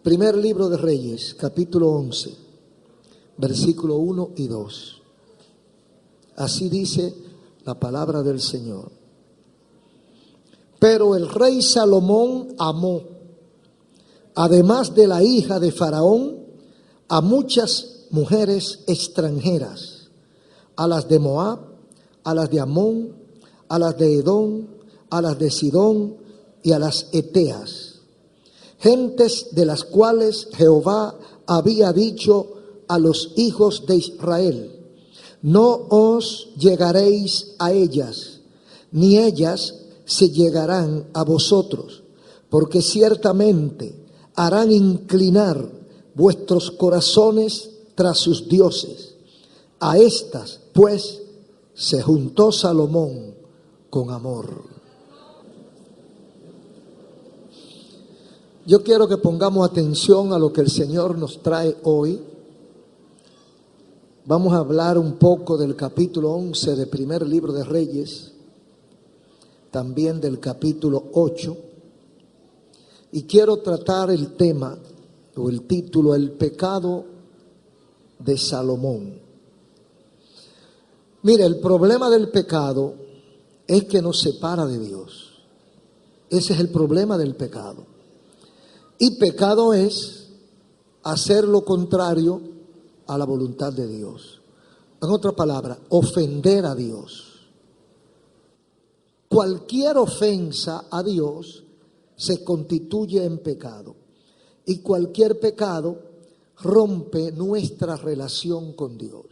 Primer libro de Reyes, capítulo 11, versículo 1 y 2. Así dice la palabra del Señor. Pero el rey Salomón amó, además de la hija de Faraón, a muchas mujeres extranjeras, a las de Moab, a las de Amón, a las de Edom, a las de Sidón y a las Eteas, gentes de las cuales Jehová había dicho a los hijos de Israel: no os llegaréis a ellas, ni ellas se llegarán a vosotros, porque ciertamente harán inclinar vuestros corazones tras sus dioses. A estas, pues, se juntó Salomón con amor. Yo quiero que pongamos atención a lo que el Señor nos trae hoy. Vamos a hablar un poco del capítulo 11 del primer libro de Reyes, también del capítulo 8. Y quiero tratar el tema o el título: el pecado de Salomón. Mire, el problema del pecado es que nos separa de Dios. Ese es el problema del pecado. Y pecado es hacer lo contrario a la voluntad de Dios. En otras palabras, ofender a Dios. Cualquier ofensa a Dios se constituye en pecado. Y cualquier pecado rompe nuestra relación con Dios.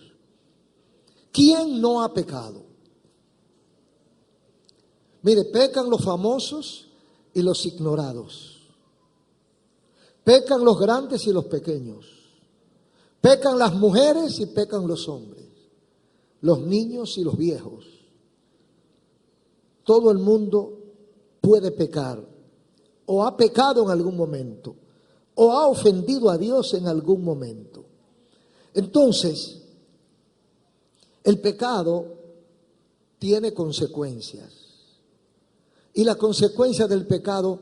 ¿Quién no ha pecado? Mire, pecan los famosos y los ignorados. Pecan los grandes y los pequeños. Pecan las mujeres y pecan los hombres. Los niños y los viejos. Todo el mundo puede pecar. O ha pecado en algún momento. O ha ofendido a Dios en algún momento. Entonces, el pecado tiene consecuencias. Y las consecuencias del pecado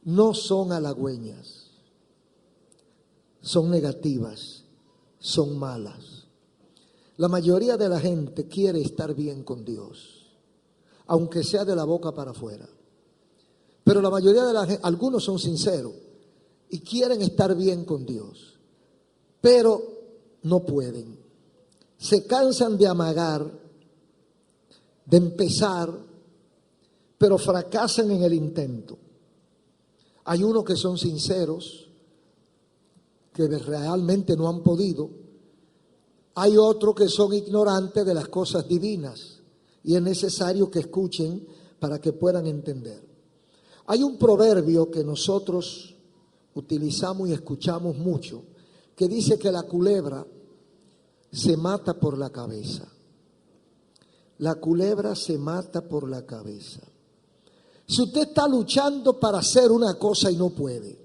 no son halagüeñas. Son negativas, son malas. La mayoría de la gente quiere estar bien con Dios, aunque sea de la boca para afuera. Pero la mayoría de la gente, algunos son sinceros y quieren estar bien con Dios, pero no pueden. Se cansan de amagar, de empezar, pero fracasan en el intento. Hay unos que son sinceros, que realmente no han podido. Hay otros que son ignorantes de las cosas divinas y es necesario que escuchen para que puedan entender. Hay un proverbio que nosotros utilizamos y escuchamos mucho, que dice que la culebra se mata por la cabeza. La culebra se mata por la cabeza. Si usted está luchando para hacer una cosa y no puede,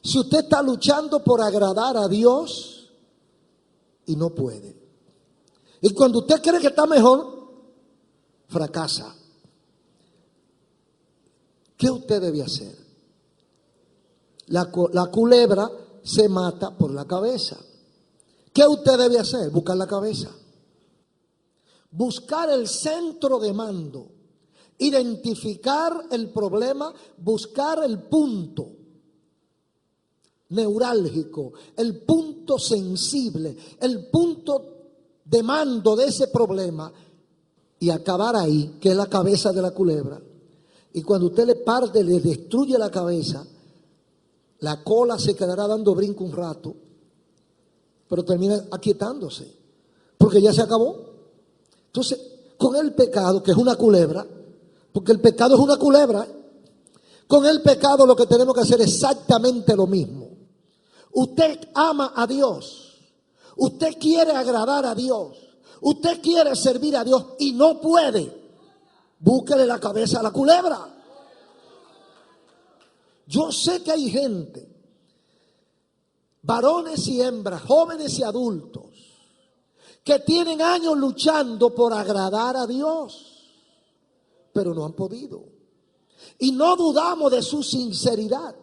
si usted está luchando por agradar a Dios y no puede, y cuando usted cree que está mejor, fracasa, ¿qué usted debe hacer? La culebra se mata por la cabeza. ¿Qué usted debe hacer? Buscar la cabeza. Buscar el centro de mando. Identificar el problema, buscar el punto neurálgico, el punto sensible, el punto de mando de ese problema y acabar ahí, que es la cabeza de la culebra. Y cuando usted le parte, le destruye la cabeza, la cola se quedará dando brinco un rato, pero termina aquietándose, porque ya se acabó. Entonces, con el pecado, que es una culebra, porque el pecado es una culebra, con el pecado lo que tenemos que hacer es exactamente lo mismo. Usted ama a Dios, usted quiere agradar a Dios, usted quiere servir a Dios y no puede. Búsquele la cabeza a la culebra. Yo sé que hay gente, varones y hembras, jóvenes y adultos, que tienen años luchando por agradar a Dios, pero no han podido. Y no dudamos de su sinceridad.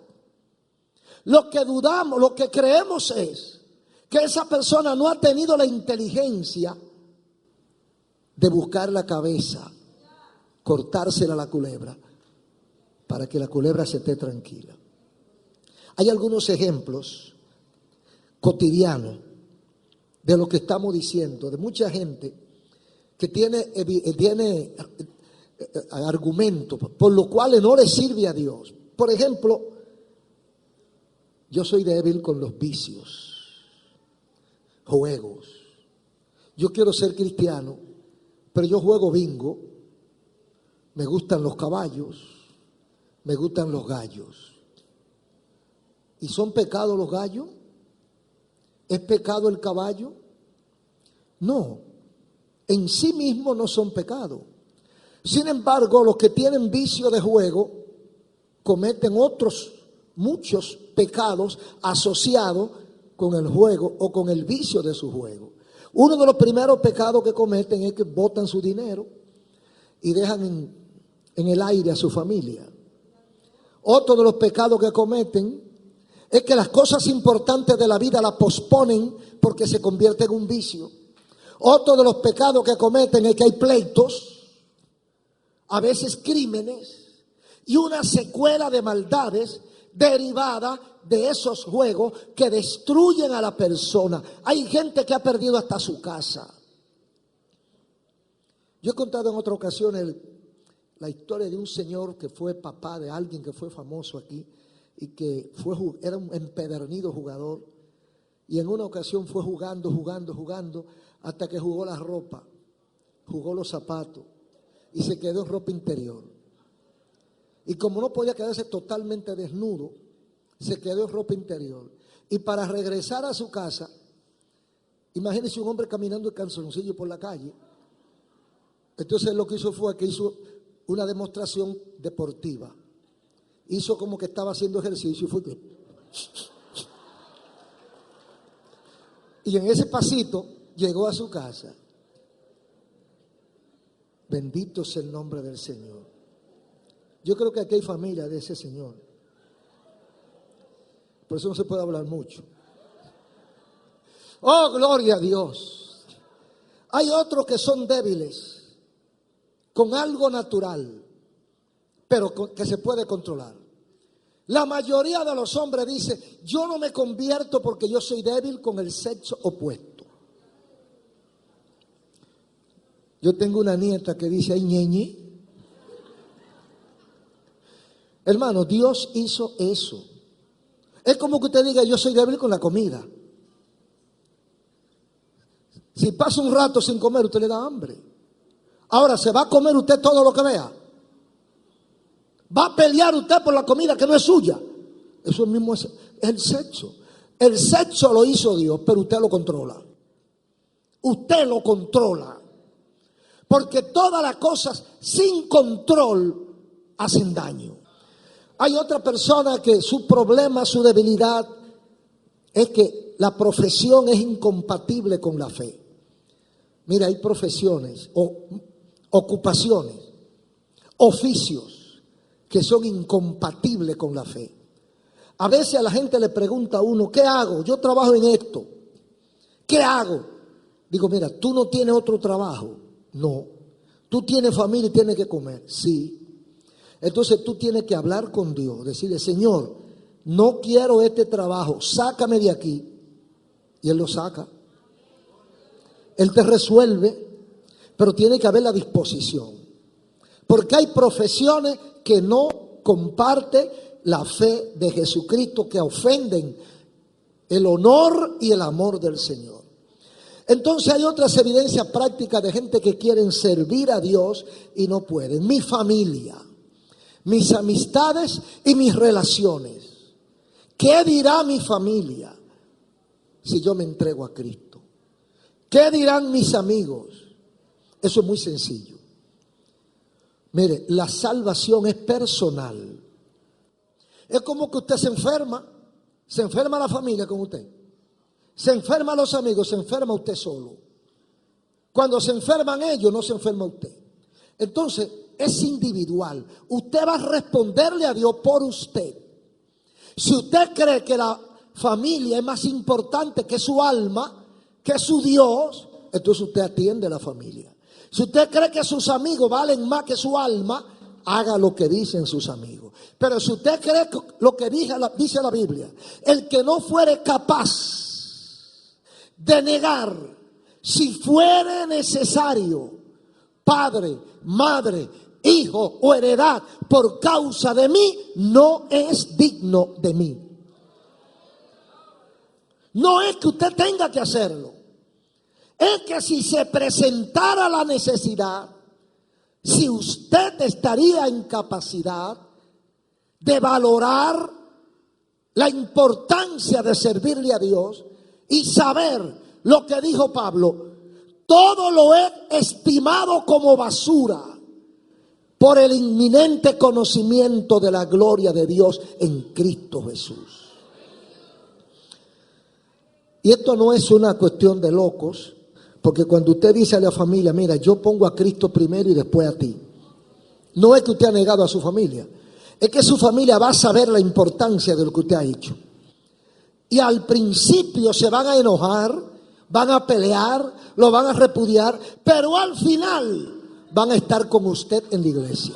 Lo que dudamos, lo que creemos es que esa persona no ha tenido la inteligencia de buscar la cabeza, cortársela a la culebra, para que la culebra se esté tranquila. Hay algunos ejemplos cotidianos de lo que estamos diciendo, de mucha gente que tiene argumentos por los cuales no le sirve a Dios. Por ejemplo, yo soy débil con los vicios, juegos. Yo quiero ser cristiano, pero yo juego bingo, me gustan los caballos, me gustan los gallos. ¿Y son pecados los gallos? ¿Es pecado el caballo? No, en sí mismo no son pecado. Sin embargo, los que tienen vicio de juego cometen otros muchos pecados asociados con el juego o con el vicio de su juego. Uno de los primeros pecados que cometen es que botan su dinero y dejan en el aire a su familia. Otro de los pecados que cometen es que las cosas importantes de la vida las posponen porque se convierte en un vicio. Otro de los pecados que cometen es que hay pleitos, a veces crímenes y una secuela de maldades derivada de esos juegos que destruyen a la persona. Hay gente que ha perdido hasta su casa. Yo he contado en otra ocasión la historia de un señor que fue papá de alguien que fue famoso aquí y que era un empedernido jugador, y en una ocasión fue jugando hasta que jugó la ropa, jugó los zapatos y se quedó en ropa interior. Y como no podía quedarse totalmente desnudo, se quedó en ropa interior. Y para regresar a su casa, imagínense un hombre caminando en calzoncillo por la calle. Entonces lo que hizo fue que hizo una demostración deportiva. Hizo como que estaba haciendo ejercicio y fue que... Y en ese pasito llegó a su casa. Bendito sea el nombre del Señor. Yo creo que aquí hay familia de ese señor. Por eso no se puede hablar mucho. Oh, gloria a Dios. Hay otros que son débiles con algo natural, pero que se puede controlar. La mayoría de los hombres dice: yo no me convierto porque yo soy débil con el sexo opuesto. Yo tengo una nieta que dice: ay, ñeñi. Hermano, Dios hizo eso. Es como que usted diga: yo soy débil con la comida. Si pasa un rato sin comer, usted le da hambre. Ahora, ¿se va a comer usted todo lo que vea? ¿Va a pelear usted por la comida que no es suya? Eso mismo es el sexo. El sexo lo hizo Dios, pero usted lo controla. Usted lo controla. Porque todas las cosas sin control hacen daño. Hay otra persona que su problema, su debilidad, es que la profesión es incompatible con la fe. Mira, hay profesiones o ocupaciones, oficios que son incompatibles con la fe. A veces a la gente le pregunta a uno: ¿qué hago? Yo trabajo en esto. ¿Qué hago? Digo: mira, tú no tienes otro trabajo. No. Tú tienes familia y tienes que comer. Sí. Entonces tú tienes que hablar con Dios, decirle: Señor, no quiero este trabajo, sácame de aquí. Y Él lo saca. Él te resuelve, pero tiene que haber la disposición. Porque hay profesiones que no comparten la fe de Jesucristo, que ofenden el honor y el amor del Señor. Entonces hay otras evidencias prácticas de gente que quieren servir a Dios y no pueden. Mi familia, mis amistades y mis relaciones. ¿Qué dirá mi familia si yo me entrego a Cristo? ¿Qué dirán mis amigos? Eso es muy sencillo. Mire, la salvación es personal. Es como que usted se enferma la familia con usted. Se enferman los amigos, se enferma usted solo. Cuando se enferman ellos, no se enferma usted. Entonces, es individual. Usted va a responderle a Dios por usted. Si usted cree que la familia es más importante que su alma, que su Dios, entonces usted atiende a la familia. Si usted cree que sus amigos valen más que su alma, haga lo que dicen sus amigos. Pero si usted cree lo que dice la Biblia, el que no fuere capaz de negar, si fuere necesario, padre, madre, hijo o heredad por causa de mí, no es digno de mí. No es que usted tenga que hacerlo. Es que si se presentara la necesidad, si usted estaría en capacidad de valorar la importancia de servirle a Dios y saber lo que dijo Pablo, todo lo he estimado como basura por el inminente conocimiento de la gloria de Dios en Cristo Jesús. Y esto no es una cuestión de locos, porque cuando usted dice a la familia, mira, yo pongo a Cristo primero y después a ti, no es que usted ha negado a su familia, es que su familia va a saber la importancia de lo que usted ha hecho. Y al principio se van a enojar, van a pelear, lo van a repudiar, pero al final van a estar con usted en la iglesia.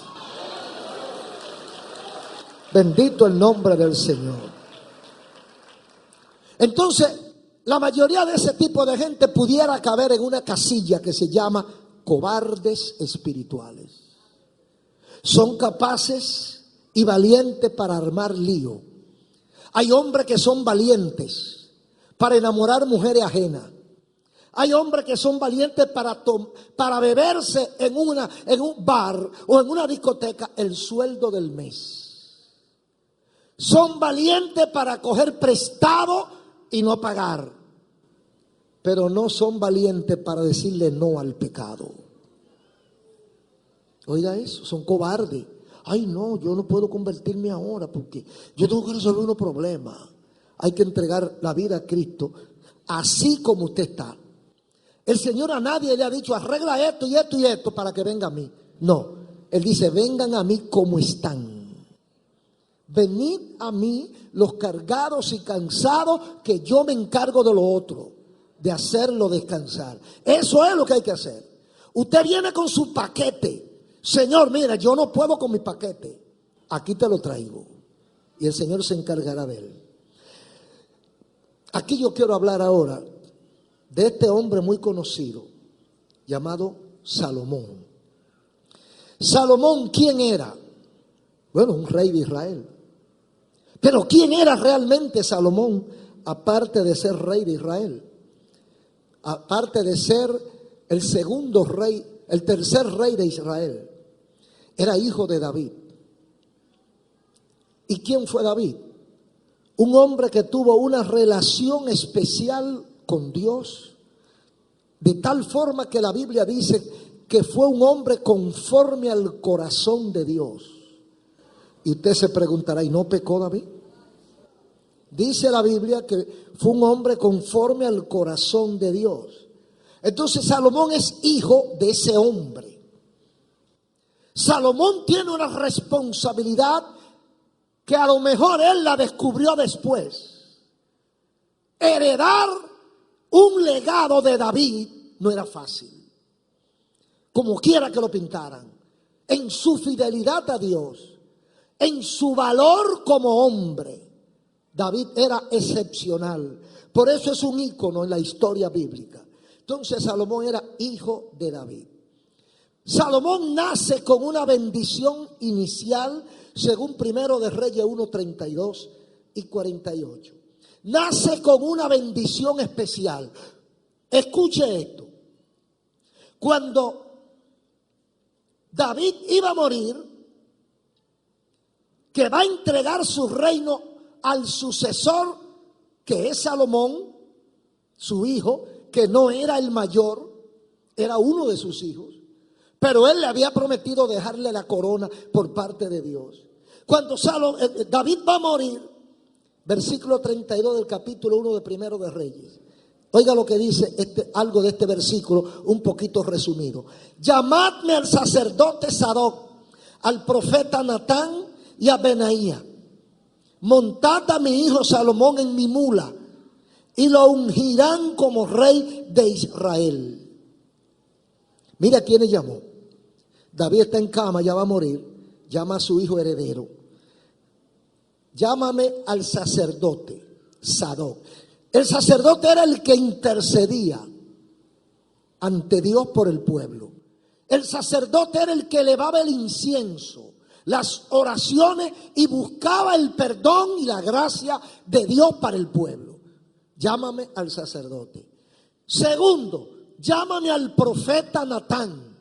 Bendito el nombre del Señor. Entonces, la mayoría de ese tipo de gente pudiera caber en una casilla que se llama cobardes espirituales. Son capaces y valientes para armar lío. Hay hombres que son valientes para enamorar mujeres ajenas. Hay hombres que son valientes para beberse en un bar o en una discoteca el sueldo del mes. Son valientes para coger prestado y no pagar, pero no son valientes para decirle no al pecado. Oiga eso, son cobardes. Ay no, yo no puedo convertirme ahora porque yo tengo que resolver unos problemas. Hay que entregar la vida a Cristo así como usted está. El Señor a nadie le ha dicho arregla esto y esto y esto para que venga a mí. No, Él dice vengan a mí como están. Venid a mí los cargados y cansados, que yo me encargo de lo otro, de hacerlo descansar. Eso es lo que hay que hacer. Usted viene con su paquete. Señor, mira, yo no puedo con mi paquete. Aquí te lo traigo. Y el Señor se encargará de él. Aquí yo quiero hablar ahora de este hombre muy conocido llamado Salomón. Salomón, ¿quién era? Bueno, un rey de Israel. Pero ¿quién era realmente Salomón? Aparte de ser rey de Israel, aparte de ser el segundo rey, el tercer rey de Israel, era hijo de David. ¿Y quién fue David? Un hombre que tuvo una relación especial con Dios, de tal forma que la Biblia dice que fue un hombre conforme al corazón de Dios. Y usted se preguntará, ¿y no pecó David? Dice la Biblia que fue un hombre conforme al corazón de Dios. Entonces Salomón es hijo de ese hombre. Salomón tiene una responsabilidad que a lo mejor él la descubrió después. Heredar un legado de David no era fácil. Como quiera que lo pintaran. En su fidelidad a Dios, en su valor como hombre, David era excepcional. Por eso es un ícono en la historia bíblica. Entonces Salomón era hijo de David. Salomón nace con una bendición inicial, según Primero de Reyes 1:32 y 48. Nace con una bendición especial. Escuche esto. Cuando David iba a morir, que va a entregar su reino al sucesor, que es Salomón, su hijo, que no era el mayor, era uno de sus hijos, pero él le había prometido dejarle la corona por parte de Dios. Cuando David va a morir, versículo 32 del capítulo 1 de Primero de Reyes, oiga lo que dice algo de este versículo, un poquito resumido. Llamadme al sacerdote Sadoc, al profeta Natán y a Benaía. montad a mi hijo Salomón en mi mula y lo ungirán como rey de Israel. Mira quién le llamó. David está en cama, ya va a morir. Llama a su hijo heredero. Llámame al sacerdote Sadoc. El sacerdote era el que intercedía ante Dios por el pueblo. El sacerdote era el que elevaba el incienso, las oraciones y buscaba el perdón y la gracia de Dios para el pueblo. Llámame al sacerdote. Segundo, llámame al profeta Natán.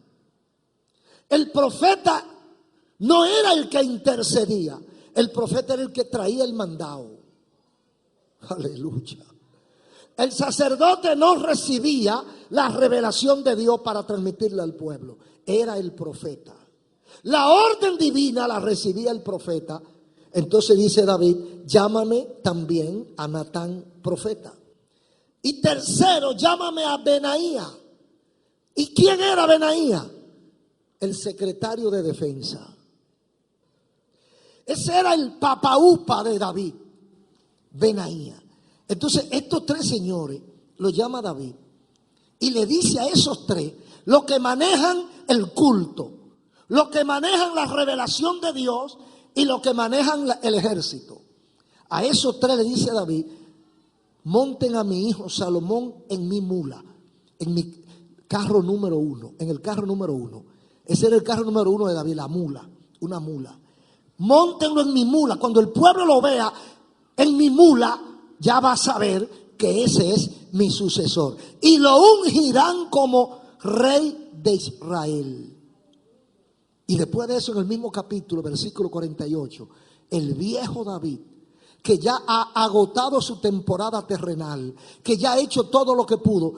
El profeta no era el que intercedía, el profeta era el que traía el mandado. Aleluya. El sacerdote no recibía la revelación de Dios para transmitirla al pueblo, era el profeta. La orden divina la recibía el profeta. Entonces dice David, llámame también a Natán profeta. Y tercero, llámame a Benaía. ¿Y quién era Benaía? El secretario de defensa. Ese era el papaupa de David, Benaía. Entonces estos tres señores los llama David y le dice a esos tres, los que manejan el culto, los que manejan la revelación de Dios y los que manejan el ejército. A esos tres le dice a David, monten a mi hijo Salomón en mi mula, en mi carro número 1, en el carro número 1. Ese era el carro número 1 de David, la mula, una mula. Móntenlo en mi mula. Cuando el pueblo lo vea en mi mula, ya va a saber que ese es mi sucesor. Y lo ungirán como rey de Israel. Y después de eso, en el mismo capítulo, versículo 48, el viejo David, que ya ha agotado su temporada terrenal, que ya ha hecho todo lo que pudo,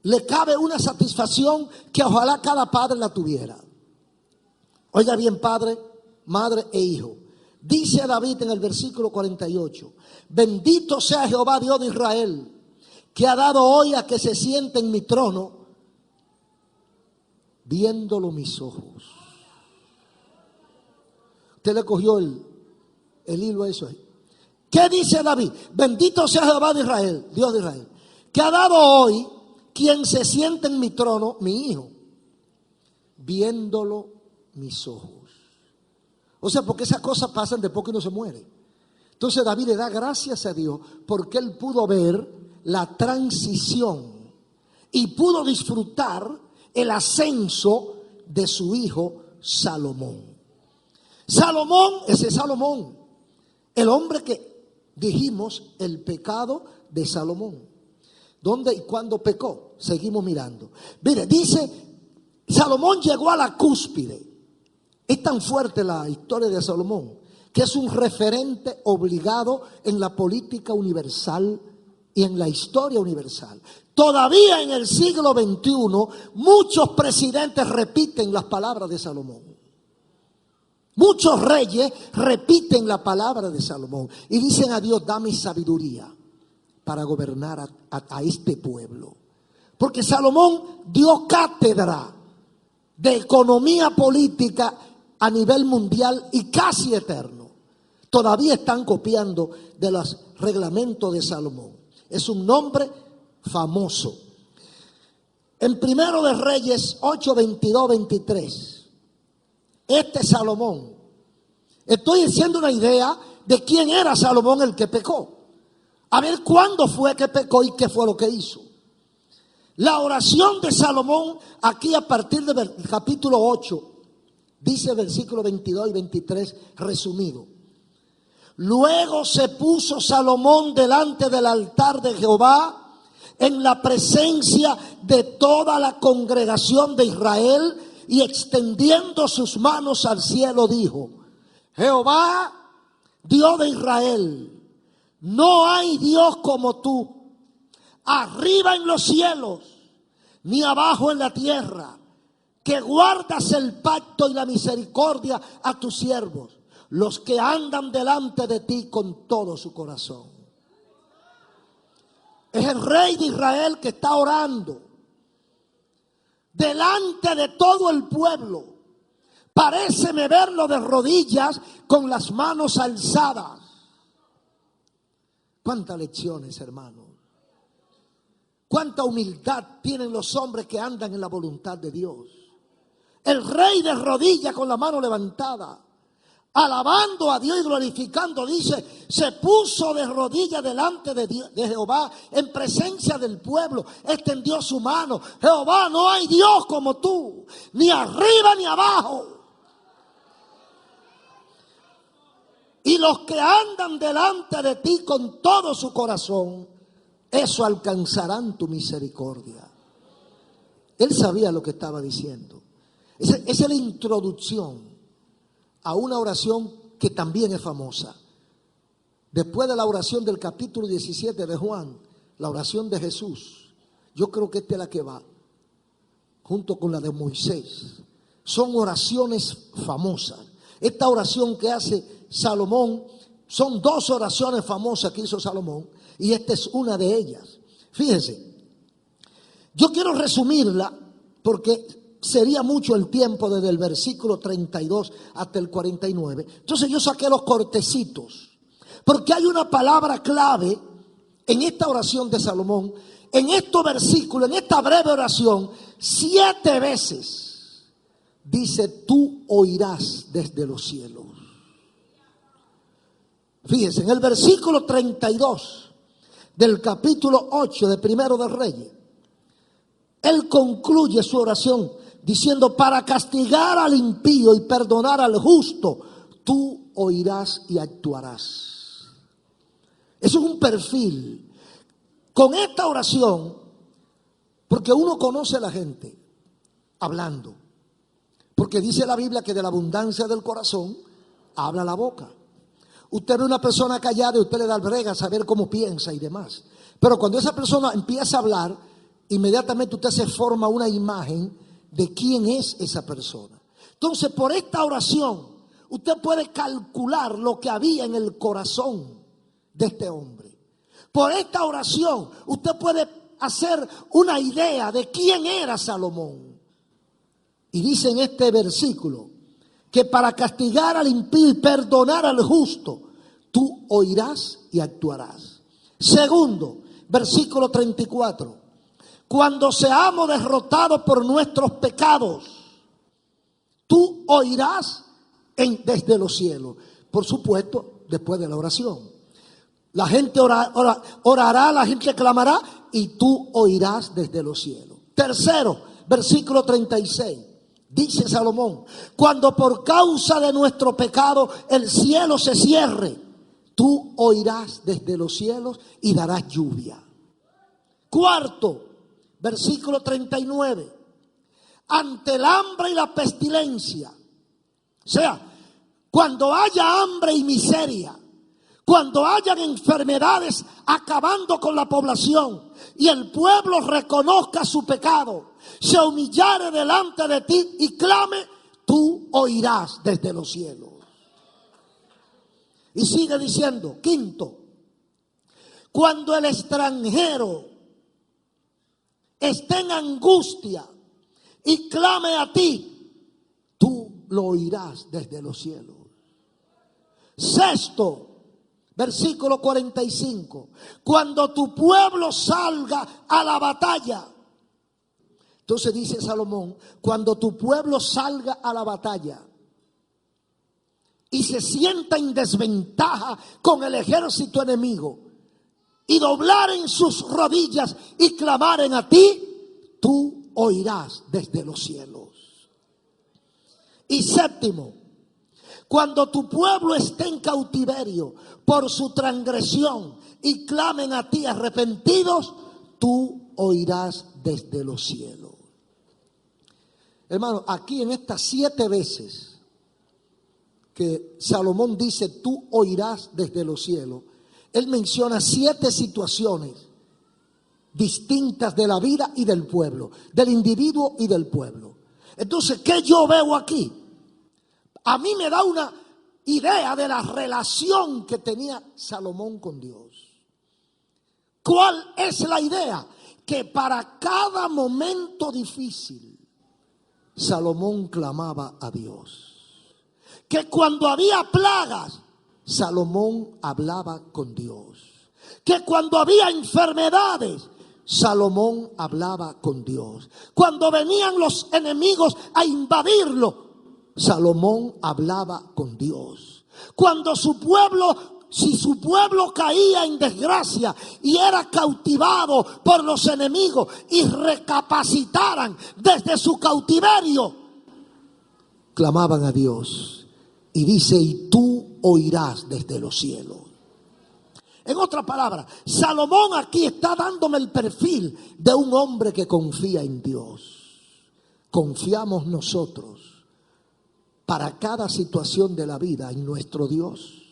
le cabe una satisfacción que ojalá cada padre la tuviera. Oiga bien, padre, madre e hijo. Dice David en el versículo 48, bendito sea Jehová Dios de Israel, que ha dado hoy a que se siente en mi trono, viéndolo mis ojos. Usted le cogió el hilo a eso ahí. ¿Qué dice David? Bendito sea Jehová de Israel, Dios de Israel, que ha dado hoy quien se siente en mi trono, mi hijo, viéndolo mis ojos. O sea, porque esas cosas pasan después que uno se muere. Entonces David le da gracias a Dios porque él pudo ver la transición y pudo disfrutar el ascenso de su hijo Salomón. Salomón, ese es Salomón, el hombre que dijimos el pecado de Salomón. ¿Dónde y cuándo pecó? Seguimos mirando. Mire, dice, Salomón llegó a la cúspide. Es tan fuerte la historia de Salomón que es un referente obligado en la política universal y en la historia universal. Todavía en el siglo XXI muchos presidentes repiten las palabras de Salomón. Muchos reyes repiten la palabra de Salomón y dicen a Dios, dame sabiduría para gobernar a este pueblo. Porque Salomón dio cátedra de economía política a nivel mundial y casi eterno. Todavía están copiando de los reglamentos de Salomón. Es un nombre famoso. En Primero de Reyes 8, 22, 23. Este Salomón. Estoy diciendo una idea de quién era Salomón el que pecó. A ver cuándo fue que pecó y qué fue lo que hizo. La oración de Salomón, aquí a partir del capítulo 8, dice versículos 22 y 23 resumido. Luego se puso Salomón delante del altar de Jehová en la presencia de toda la congregación de Israel y extendiendo sus manos al cielo dijo, Jehová, Dios de Israel, no hay Dios como tú, arriba en los cielos, ni abajo en la tierra, que guardas el pacto y la misericordia a tus siervos, los que andan delante de ti con todo su corazón. Es el rey de Israel que está orando delante de todo el pueblo. Paréceme verlo de rodillas con las manos alzadas. Cuántas lecciones, hermano. Cuánta humildad tienen los hombres que andan en la voluntad de Dios. El rey de rodillas con la mano levantada, alabando a Dios y glorificando, dice, se puso de rodillas delante de Dios, de Jehová, en presencia del pueblo, extendió su mano. Jehová, no hay Dios como tú, ni arriba ni abajo. Y los que andan delante de ti con todo su corazón, eso alcanzarán tu misericordia. Él sabía lo que estaba diciendo. Esa es la introducción a una oración que también es famosa. Después de la oración del capítulo 17 de Juan, la oración de Jesús, yo creo que esta es la que va, junto con la de Moisés. Son oraciones famosas. Esta oración que hace Salomón, son dos oraciones famosas que hizo Salomón, y esta es una de ellas. Fíjense, yo quiero resumirla porque sería mucho el tiempo desde el versículo 32 hasta el 49. Entonces yo saqué los cortecitos, porque hay una palabra clave en esta oración de Salomón, en estos versículos, en esta breve oración, 7 veces dice: tú oirás desde los cielos. Fíjense, en el versículo 32 del capítulo 8 de Primero de Reyes, él concluye su oración diciendo: para castigar al impío y perdonar al justo, tú oirás y actuarás. Eso es un perfil. Con esta oración, porque uno conoce a la gente hablando, porque dice la Biblia que de la abundancia del corazón habla la boca. Usted ve una persona callada y usted le da brega a saber cómo piensa y demás. Pero cuando esa persona empieza a hablar, inmediatamente usted se forma una imagen de quién es esa persona. Entonces, por esta oración, usted puede calcular lo que había en el corazón de este hombre. Por esta oración, usted puede hacer una idea de quién era Salomón. Y dice en este versículo que para castigar al impío y perdonar al justo, tú oirás y actuarás. Segundo, versículo 34. Cuando seamos derrotados por nuestros pecados, tú oirás desde los cielos. Por supuesto, después de la oración. La gente orará, la gente clamará y tú oirás desde los cielos. Tercero, versículo 36. Dice Salomón: cuando por causa de nuestro pecado el cielo se cierre, tú oirás desde los cielos y darás lluvia. Cuarto, versículo 39. Ante el hambre y la pestilencia, o sea, cuando haya hambre y miseria, cuando hayan enfermedades acabando con la población y el pueblo reconozca su pecado, se humillare delante de ti y clame, tú oirás desde los cielos. Y sigue diciendo, quinto, cuando el extranjero esté en angustia y clame a ti, tú lo oirás desde los cielos. Sexto, versículo 45. Cuando tu pueblo salga a la batalla. Entonces dice Salomón, cuando tu pueblo salga a la batalla y se sienta en desventaja con el ejército enemigo y doblaren sus rodillas y clamaren a ti, tú oirás desde los cielos. Y séptimo, cuando tu pueblo esté en cautiverio por su transgresión y clamen a ti arrepentidos, tú oirás desde los cielos. Hermano, aquí en estas 7 veces que Salomón dice tú oirás desde los cielos, él menciona 7 situaciones distintas de la vida y del pueblo, del individuo y del pueblo. Entonces, ¿qué yo veo aquí? A mí me da una idea de la relación que tenía Salomón con Dios. ¿Cuál es la idea? Que para cada momento difícil, Salomón clamaba a Dios. Que cuando había plagas, Salomón hablaba con Dios. que cuando había enfermedades, Salomón hablaba con Dios. Cuando venían los enemigos a invadirlo, Salomón hablaba con Dios. Cuando si su pueblo caía en desgracia y era cautivado por los enemigos y recapacitaran desde su cautiverio, clamaban a Dios. Y dice, y tú oirás desde los cielos. En otras palabras, Salomón aquí está dándome el perfil de un hombre que confía en Dios. Confiamos nosotros para cada situación de la vida en nuestro Dios.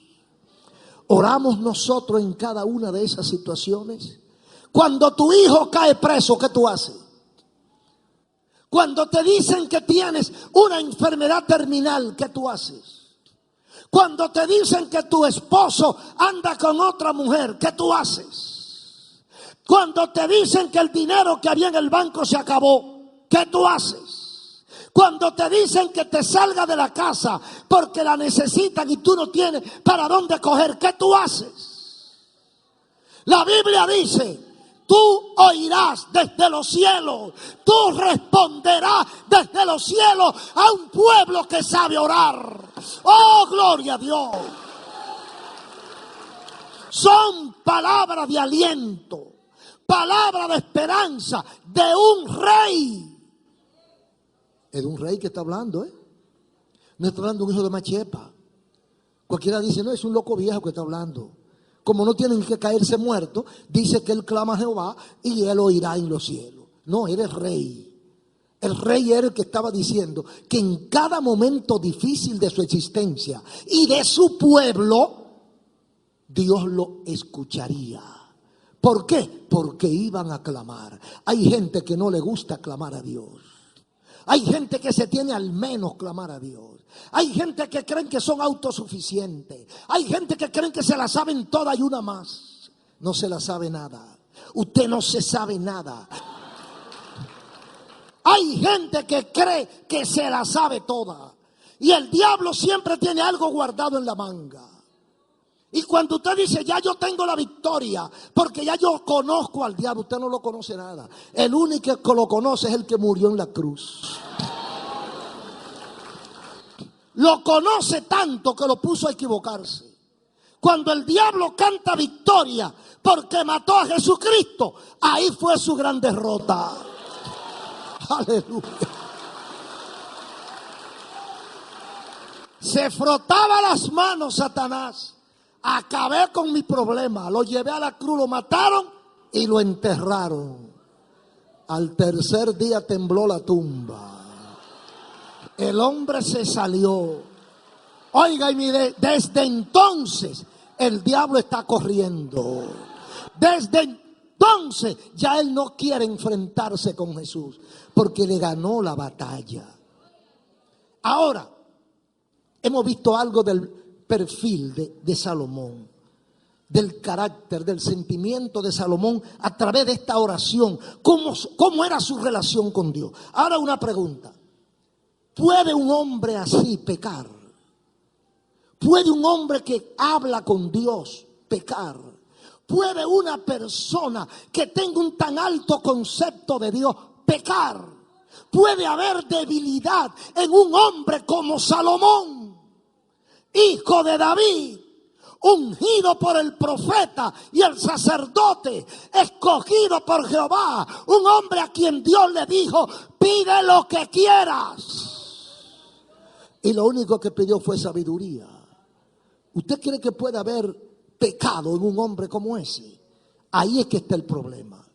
Oramos nosotros en cada una de esas situaciones. Cuando tu hijo cae preso, ¿qué tú haces? Cuando te dicen que tienes una enfermedad terminal, ¿qué tú haces? Cuando te dicen que tu esposo anda con otra mujer, ¿qué tú haces? Cuando te dicen que el dinero que había en el banco se acabó, ¿qué tú haces? Cuando te dicen que te salga de la casa porque la necesitan y tú no tienes para dónde coger, ¿qué tú haces? La Biblia dice, tú oirás desde los cielos, tú responderás desde los cielos a un pueblo que sabe orar. Oh, gloria a Dios. Son palabras de aliento, palabras de esperanza de un rey. Es de un rey que está hablando, No está hablando de un hijo de Machepa. Cualquiera dice, no, es un loco viejo que está hablando. Como no tienen que caerse muertos, dice que él clama a Jehová y él oirá en los cielos. No, él es rey. El rey era el que estaba diciendo que en cada momento difícil de su existencia y de su pueblo, Dios lo escucharía. ¿Por qué? Porque iban a clamar. Hay gente que no le gusta clamar a Dios. Hay gente que se tiene al menos clamar a Dios. Hay gente que creen que son autosuficientes. Hay gente que creen que se la saben toda y una más. No se la sabe nada. Usted no se sabe nada. Hay gente que cree que se la sabe toda. Y el diablo siempre tiene algo guardado en la manga. Y cuando usted dice, ya yo tengo la victoria, porque ya yo conozco al diablo, usted no lo conoce nada. El único que lo conoce es el que murió en la cruz. Lo conoce tanto que lo puso a equivocarse. Cuando el diablo canta victoria porque mató a Jesucristo, ahí fue su gran derrota. Aleluya. Se frotaba las manos Satanás. Acabé con mi problema. Lo llevé a la cruz, lo mataron y lo enterraron. Al tercer día tembló la tumba. El hombre se salió. Oiga y mire, desde entonces el diablo está corriendo. Desde entonces ya él no quiere enfrentarse con Jesús porque le ganó la batalla. Ahora, hemos visto algo del perfil de Salomón, del carácter, del sentimiento de Salomón a través de esta oración. ¿Cómo era su relación con Dios? Ahora una pregunta. ¿Puede un hombre así pecar? ¿Puede un hombre que habla con Dios pecar? ¿Puede una persona que tenga un tan alto concepto de Dios pecar? ¿Puede haber debilidad en un hombre como Salomón, hijo de David, ungido por el profeta y el sacerdote, escogido por Jehová, un hombre a quien Dios le dijo, pide lo que quieras? Y lo único que pidió fue sabiduría. ¿Usted cree que puede haber pecado en un hombre como ese? Ahí es que está el problema.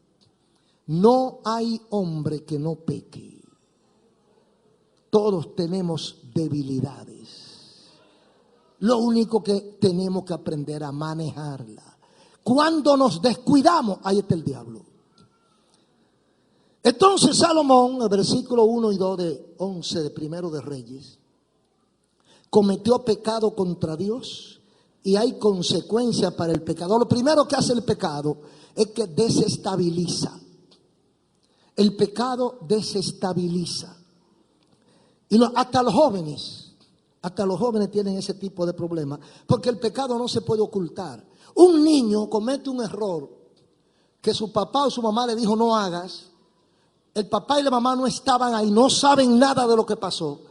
No hay hombre que no peque. Todos tenemos debilidades. Lo único que tenemos que aprender a manejarla. Cuando nos descuidamos, ahí está el diablo. Entonces Salomón, el versículo 1 y 2 de 11 de Primero de Reyes, cometió pecado contra Dios y hay consecuencias para el pecador. Lo primero que hace el pecado es que desestabiliza. El pecado desestabiliza. Y hasta los jóvenes Hasta los jóvenes tienen ese tipo de problemas, porque el pecado no se puede ocultar. Un niño comete un error que su papá o su mamá le dijo no hagas. El papá y la mamá no estaban ahí, no saben nada de lo que pasó.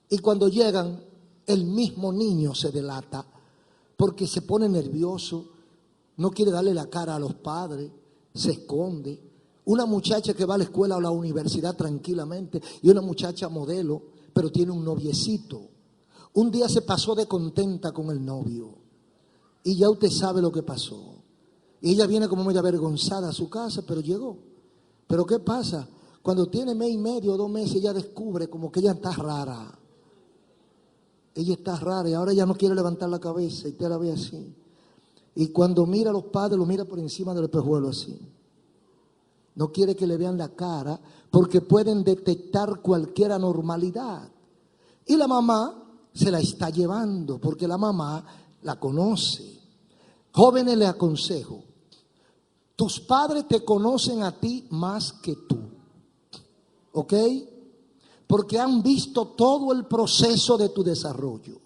Y cuando llegan, el mismo niño se delata porque se pone nervioso, no quiere darle la cara a los padres, se esconde. Una muchacha que va a la escuela o a la universidad tranquilamente y una muchacha modelo, pero tiene un noviecito. Un día se pasó de contenta con el novio y ya usted sabe lo que pasó. Y ella viene como medio avergonzada a su casa, pero llegó. Pero ¿qué pasa? Cuando tiene mes y medio o 2 meses, ella descubre como que ella está rara. Ella está rara y ahora ella no quiere levantar la cabeza y usted la ve así. Y cuando mira a los padres, lo mira por encima del espejuelo así. No quiere que le vean la cara porque pueden detectar cualquier anormalidad. Y la mamá se la está llevando porque la mamá la conoce. Jóvenes, le aconsejo, tus padres te conocen a ti más que tú. ¿Ok? Porque han visto todo el proceso de tu desarrollo.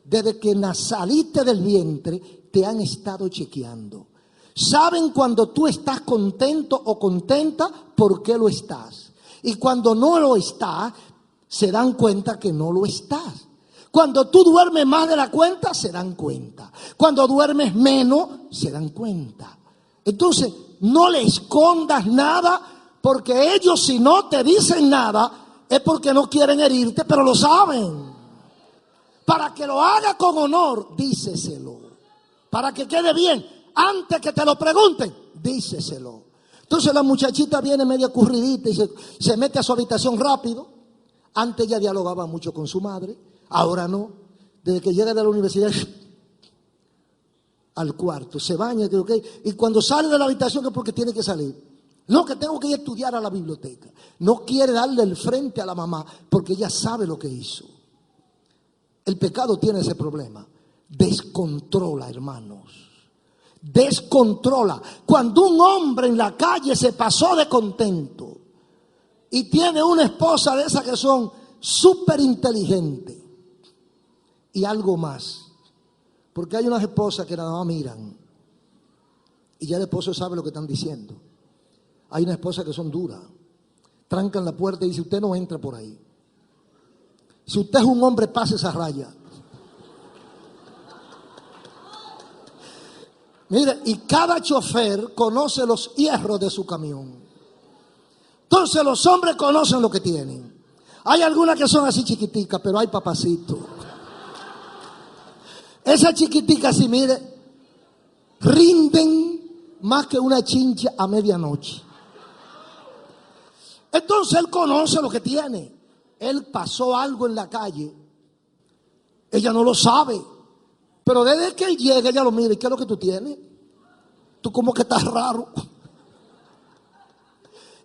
Desde que saliste del vientre, te han estado chequeando. Saben cuando tú estás contento o contenta, por qué lo estás. Y cuando no lo estás, se dan cuenta que no lo estás. Cuando tú duermes más de la cuenta, se dan cuenta. Cuando duermes menos, se dan cuenta. Entonces, no le escondas nada, porque ellos, si no te dicen nada, es porque no quieren herirte, pero lo saben. Para que lo haga con honor, díceselo. Para que quede bien, antes que te lo pregunten, díceselo. Entonces la muchachita viene media curridita y se mete a su habitación rápido. Antes ya dialogaba mucho con su madre, ahora no. Desde que llega de la universidad al cuarto, se baña, y cuando sale de la habitación es porque tiene que salir. No, que tengo que ir a estudiar a la biblioteca. No quiere darle el frente a la mamá porque ella sabe lo que hizo. El pecado tiene ese problema. Descontrola, hermanos. Descontrola. Cuando un hombre en la calle se pasó de contento y tiene una esposa de esas que son súper inteligentes y algo más. Porque hay unas esposas que nada más miran y ya el esposo sabe lo que están diciendo. Hay unas esposas que son duras. Trancan la puerta y dicen, usted no entra por ahí. Si usted es un hombre, pase esa raya. Mire, y cada chofer conoce los hierros de su camión. Entonces los hombres conocen lo que tienen. Hay algunas que son así chiquiticas, pero hay papacitos. Esas chiquiticas, si mire, rinden más que una chincha a medianoche. Entonces él conoce lo que tiene. Él pasó algo en la calle. Ella no lo sabe. Pero desde que él llega, ella lo mira. ¿Y qué es lo que tú tienes? Tú como que estás raro.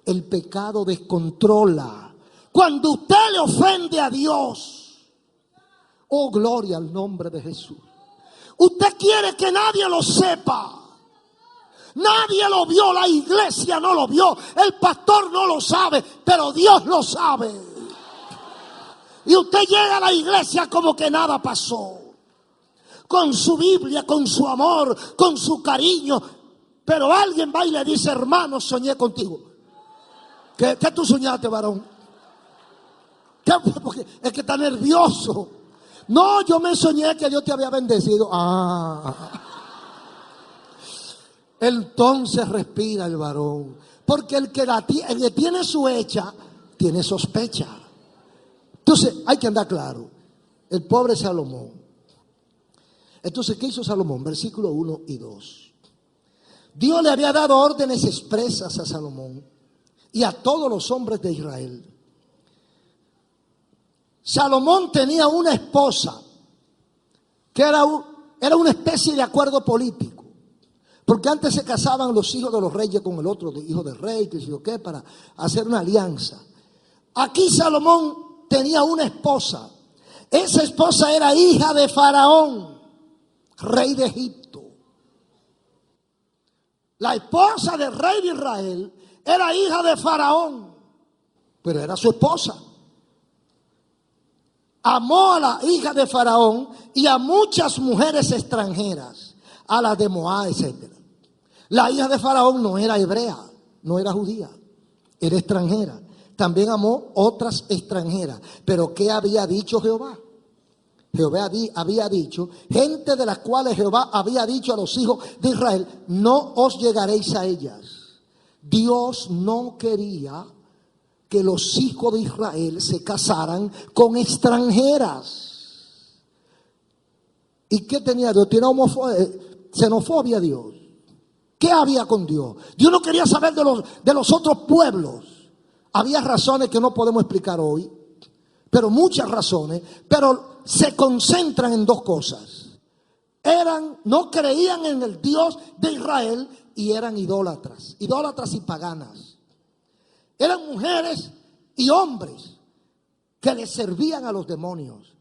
El pecado descontrola. Cuando usted le ofende a Dios, oh gloria al nombre de Jesús. Usted quiere que nadie lo sepa. Nadie lo vio, la iglesia no lo vio, el pastor no lo sabe, pero Dios lo sabe. Y usted llega a la iglesia como que nada pasó. Con su Biblia, con su amor, con su cariño. Pero alguien va y le dice, hermano, soñé contigo. ¿Qué tú soñaste, varón? ¿Qué? Porque es que está nervioso. No, yo me soñé que Dios te había bendecido. Entonces respira el varón. Porque el que tiene su hecha, tiene sospecha. Entonces hay que andar claro. El pobre Salomón. Entonces, ¿qué hizo Salomón? Versículo 1 y 2. Dios le había dado órdenes expresas a Salomón y a todos los hombres de Israel. Salomón tenía una esposa que era una especie de acuerdo político. Porque antes se casaban los hijos de los reyes con el otro hijo del rey, que sé yo qué, para hacer una alianza. Aquí Salomón tenía una esposa. Esa esposa era hija de Faraón, rey de Egipto. La esposa del rey de Israel era hija de Faraón, pero era su esposa. amó a la hija de Faraón y a muchas mujeres extranjeras, a las de Moab, etc. La hija de Faraón no era hebrea, no era judía, era extranjera. También amó otras extranjeras. Pero ¿qué había dicho Jehová? Jehová había dicho, gente de las cuales Jehová había dicho a los hijos de Israel, no os llegaréis a ellas. Dios no quería que los hijos de Israel se casaran con extranjeras. ¿Y qué tenía Dios? Tenía xenofobia Dios. ¿Qué había con Dios? Dios no quería saber de los otros pueblos. Había razones que no podemos explicar hoy, pero muchas razones, pero se concentran en dos cosas. No creían en el Dios de Israel y eran idólatras y paganas. Eran mujeres y hombres que le servían a los demonios,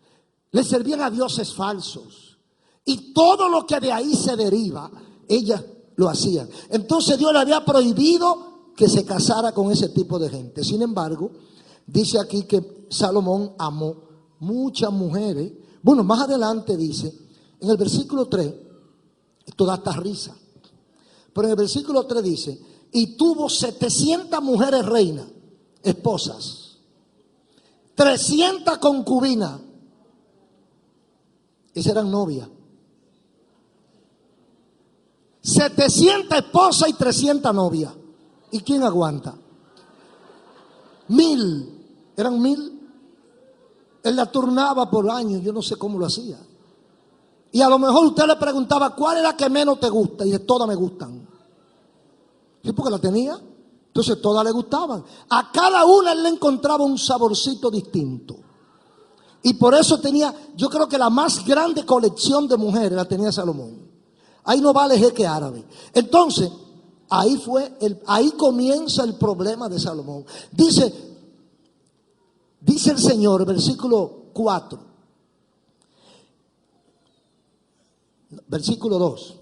le servían a dioses falsos, y todo lo que de ahí se deriva, ellas lo hacían. Entonces Dios le había prohibido que se casara con ese tipo de gente. Sin embargo, dice aquí que Salomón amó muchas mujeres. Bueno, más adelante dice, en el versículo 3, esto da hasta risa, pero en el versículo 3 dice, y tuvo 700 mujeres reinas, esposas, 300 concubinas, esas eran novias, 700 esposas y 300 novias. ¿Y quién aguanta? 1000, eran 1000. Él la turnaba por año, yo no sé cómo lo hacía. Y a lo mejor usted le preguntaba, ¿cuál es la que menos te gusta? Y dice, todas me gustan. Sí, porque la tenía. Entonces todas le gustaban. A cada una él le encontraba un saborcito distinto. Y por eso tenía, yo creo que la más grande colección de mujeres la tenía Salomón. Ahí no vale jeque árabe. Entonces, ahí comienza el problema de Salomón. Dice el Señor, versículo 4, versículo 2.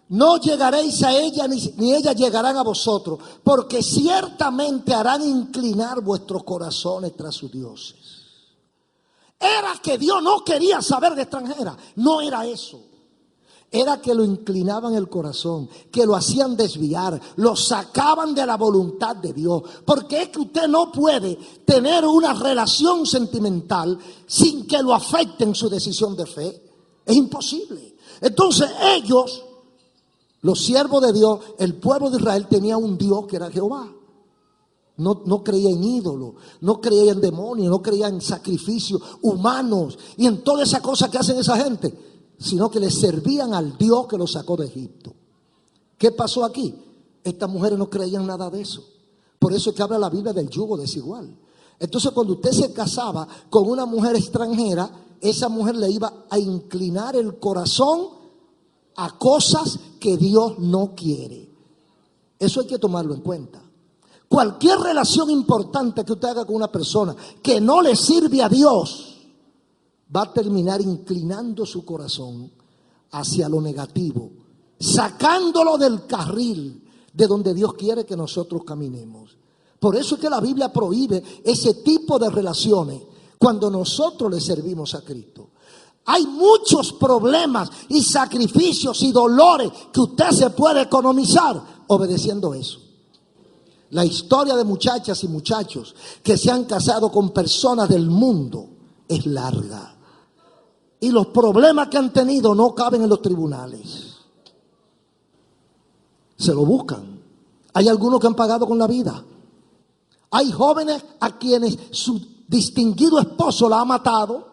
No llegaréis a ella, ni ellas llegarán a vosotros, porque ciertamente harán inclinar vuestros corazones tras sus dioses. Era que Dios no quería saber de extranjeras, no era eso. Era que lo inclinaban el corazón, que lo hacían desviar, lo sacaban de la voluntad de Dios. Porque es que usted no puede tener una relación sentimental sin que lo afecte en su decisión de fe. Es imposible. Entonces ellos, los siervos de Dios, el pueblo de Israel tenía un Dios que era Jehová. No creía en ídolos, no creía en demonios, no creía en sacrificios humanos y en toda esa cosa que hacen esa gente, sino que le servían al Dios que los sacó de Egipto. ¿Qué pasó aquí? Estas mujeres no creían nada de eso. Por eso es que habla la Biblia del yugo desigual. Entonces cuando usted se casaba con una mujer extranjera, esa mujer le iba a inclinar el corazón a cosas que Dios no quiere. Eso hay que tomarlo en cuenta. Cualquier relación importante que usted haga con una persona que no le sirve a Dios, va a terminar inclinando su corazón hacia lo negativo, sacándolo del carril de donde Dios quiere que nosotros caminemos. Por eso es que la Biblia prohíbe ese tipo de relaciones cuando nosotros le servimos a Cristo. Hay muchos problemas y sacrificios y dolores que usted se puede economizar obedeciendo eso. La historia de muchachas y muchachos que se han casado con personas del mundo es larga. Y los problemas que han tenido no caben en los tribunales. Se lo buscan. Hay algunos que han pagado con la vida. Hay jóvenes a quienes su distinguido esposo la ha matado,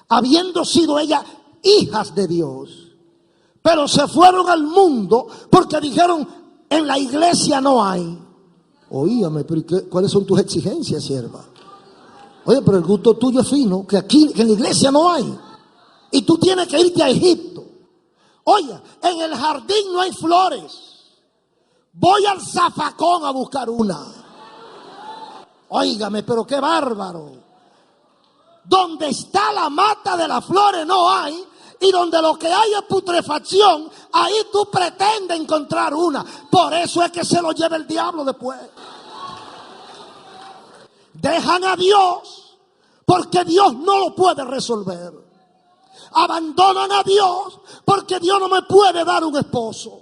habiendo sido ellas hijas de Dios. Pero se fueron al mundo porque dijeron, en la iglesia no hay. Oígame, pero ¿cuáles son tus exigencias, sierva? Oye, pero el gusto tuyo es fino, que aquí en la iglesia no hay. Y tú tienes que irte a Egipto. Oye, en el jardín no hay flores. Voy al zafacón a buscar una. Óigame, pero qué bárbaro. Donde está la mata de las flores no hay. Y donde lo que hay es putrefacción, ahí tú pretendes encontrar una. Por eso es que se lo lleva el diablo después. Dejan a Dios porque Dios no lo puede resolver. Abandonan a Dios porque Dios no me puede dar un esposo.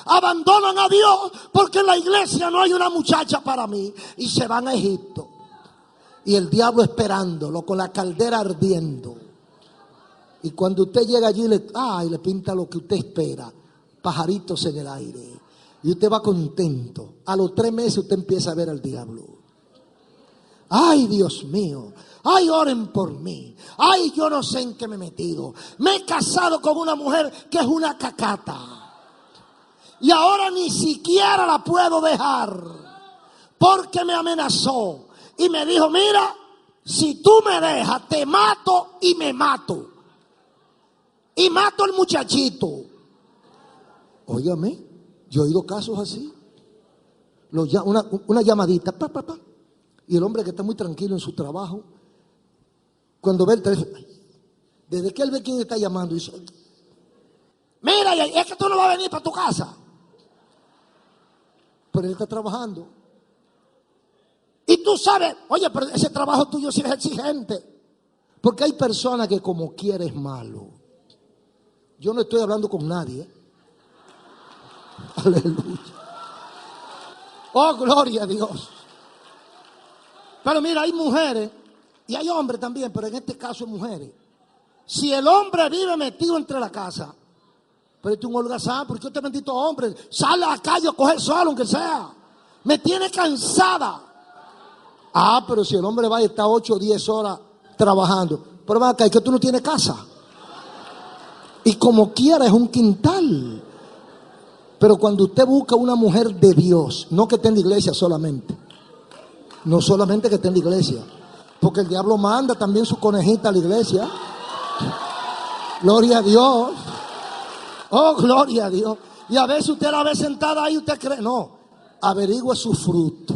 Abandonan a Dios porque en la iglesia no hay una muchacha para mí. Y se van a Egipto. Y el diablo esperándolo con la caldera ardiendo. Y cuando usted llega allí, le pinta lo que usted espera. Pajaritos en el aire. Y usted va contento. A los 3 meses usted empieza a ver al diablo. Ay, Dios mío. Ay, oren por mí. Ay, yo no sé en qué me he metido. Me he casado con una mujer que es una cacata. Y ahora ni siquiera la puedo dejar. Porque me amenazó. Y me dijo, mira, si tú me dejas, te mato y me mato. Y mato al muchachito. Óigame, yo he oído casos así. Una llamadita, y el hombre que está muy tranquilo en su trabajo, cuando ve el teléfono, desde que él ve quién está llamando, dice, mira, es que tú no vas a venir para tu casa. Pero él está trabajando. Y tú sabes, oye, pero ese trabajo tuyo sí es exigente. Porque hay personas que como quieres malo. Yo no estoy hablando con nadie. Aleluya. Oh, gloria a Dios. Pero mira, hay mujeres y hay hombres también, pero en este caso mujeres. Si el hombre vive metido entre la casa, pero es un holgazán, porque este bendito hombre sale a la calle a coger sol, aunque sea. Me tiene cansada. Ah, pero si el hombre va y está 8 o 10 horas trabajando, pero va acá, es que tú no tienes casa. Y como quiera es un quintal. Pero cuando usted busca una mujer de Dios, no que esté en la iglesia solamente. No solamente que esté en la iglesia. Porque el diablo manda también su conejita a la iglesia. Gloria a Dios. Oh, gloria a Dios. Y a veces usted la ve sentada ahí y usted cree. No, averigüe su fruto.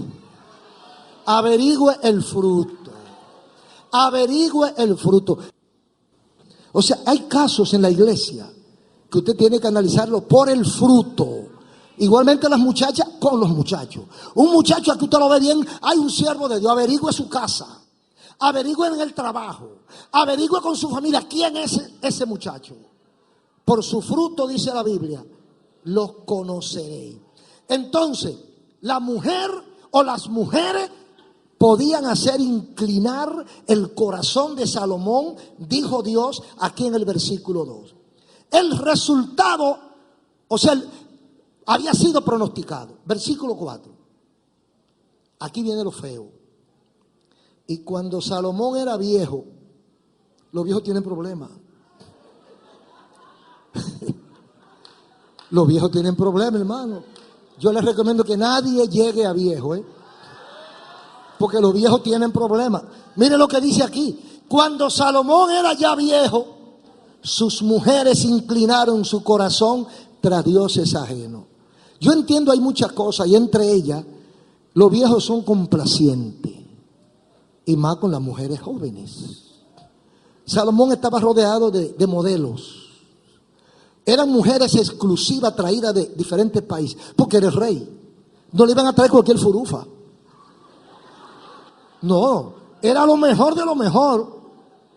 Averigüe el fruto. Averigüe el fruto. O sea, hay casos en la iglesia que usted tiene que analizarlo por el fruto. Igualmente las muchachas con los muchachos. Un muchacho aquí usted lo ve bien, hay un siervo de Dios, averigüe su casa, averigüe en el trabajo, averigüe con su familia quién es ese muchacho. Por su fruto, dice la Biblia, los conoceréis. Entonces, la mujer o las mujeres podían hacer inclinar el corazón de Salomón, dijo Dios aquí en el versículo 2. El resultado, o sea, había sido pronosticado. Versículo 4. Aquí viene lo feo. Y cuando Salomón era viejo, los viejos tienen problemas. Los viejos tienen problemas, hermano. Yo les recomiendo que nadie llegue a viejo, porque los viejos tienen problemas. Mire lo que dice aquí. Cuando Salomón era ya viejo, sus mujeres inclinaron su corazón tras dioses ajenos. Yo entiendo hay muchas cosas y entre ellas los viejos son complacientes y más con las mujeres jóvenes. Salomón estaba rodeado de modelos. Eran mujeres exclusivas traídas de diferentes países porque era el rey. No le iban a traer cualquier furufa. No, era lo mejor de lo mejor.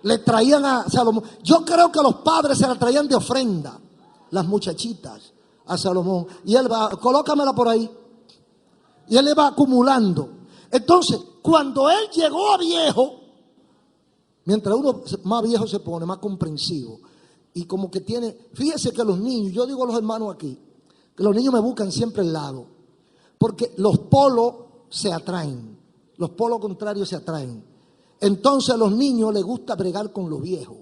Le traían a Salomón. Yo creo que los padres se la traían de ofrenda, las muchachitas, a Salomón. Y él va, colócamela por ahí. Y él le va acumulando. Entonces, cuando él llegó a viejo, mientras uno más viejo se pone, más comprensivo. Y como que tiene, fíjese que los niños, yo digo a los hermanos aquí, que los niños me buscan siempre el lado. Porque los polos se atraen. Los polos contrarios se atraen. Entonces a los niños les gusta bregar con los viejos.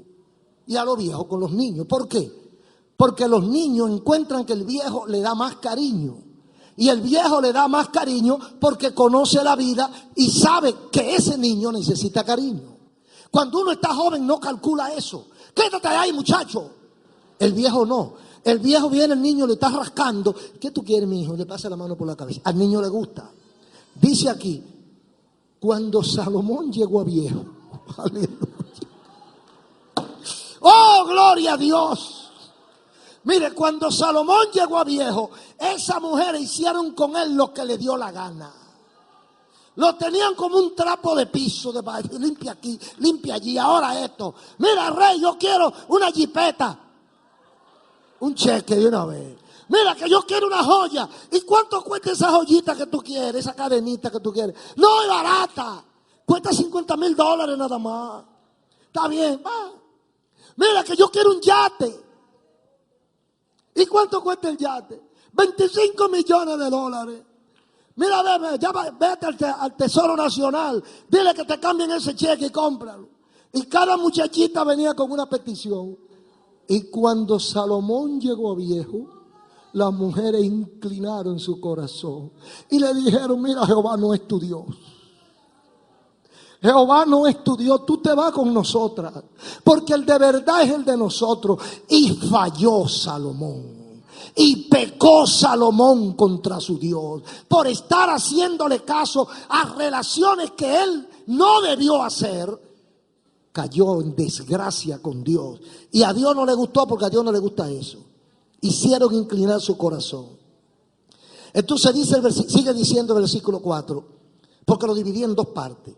Y a los viejos con los niños. ¿Por qué? Porque los niños encuentran que el viejo le da más cariño. Y el viejo le da más cariño porque conoce la vida y sabe que ese niño necesita cariño. Cuando uno está joven no calcula eso. Quédate ahí, muchacho. El viejo no. El viejo viene, el niño le está rascando. ¿Qué tú quieres, mi hijo? Le pasa la mano por la cabeza. Al niño le gusta. Dice aquí, cuando Salomón llegó a viejo. Aleluya. Oh, gloria a Dios. Mire, cuando Salomón llegó a viejo, esas mujeres hicieron con él lo que le dio la gana. Lo tenían como un trapo de piso, limpia aquí, limpia allí, ahora esto. Mira, rey, yo quiero una jipeta. Un cheque de una vez. Mira, que yo quiero una joya. ¿Y cuánto cuesta esa joyita que tú quieres, esa cadenita que tú quieres? No es barata. Cuesta $50,000 nada más. Está bien, va. Mira, que yo quiero un yate. ¿Y cuánto cuesta el yate? $25 millones. Mira, vete al Tesoro Nacional. Dile que te cambien ese cheque y cómpralo. Y cada muchachita venía con una petición. Y cuando Salomón llegó viejo, las mujeres inclinaron su corazón y le dijeron: mira, Jehová no es tu Dios. Jehová no es tu Dios, tú te vas con nosotras, porque el de verdad es el de nosotros. Y falló Salomón. Y pecó Salomón contra su Dios por estar haciéndole caso a relaciones que él no debió hacer. Cayó en desgracia con Dios. Y a Dios no le gustó, porque a Dios no le gusta eso. Hicieron inclinar su corazón. Entonces sigue diciendo el versículo 4, porque lo dividí en dos partes.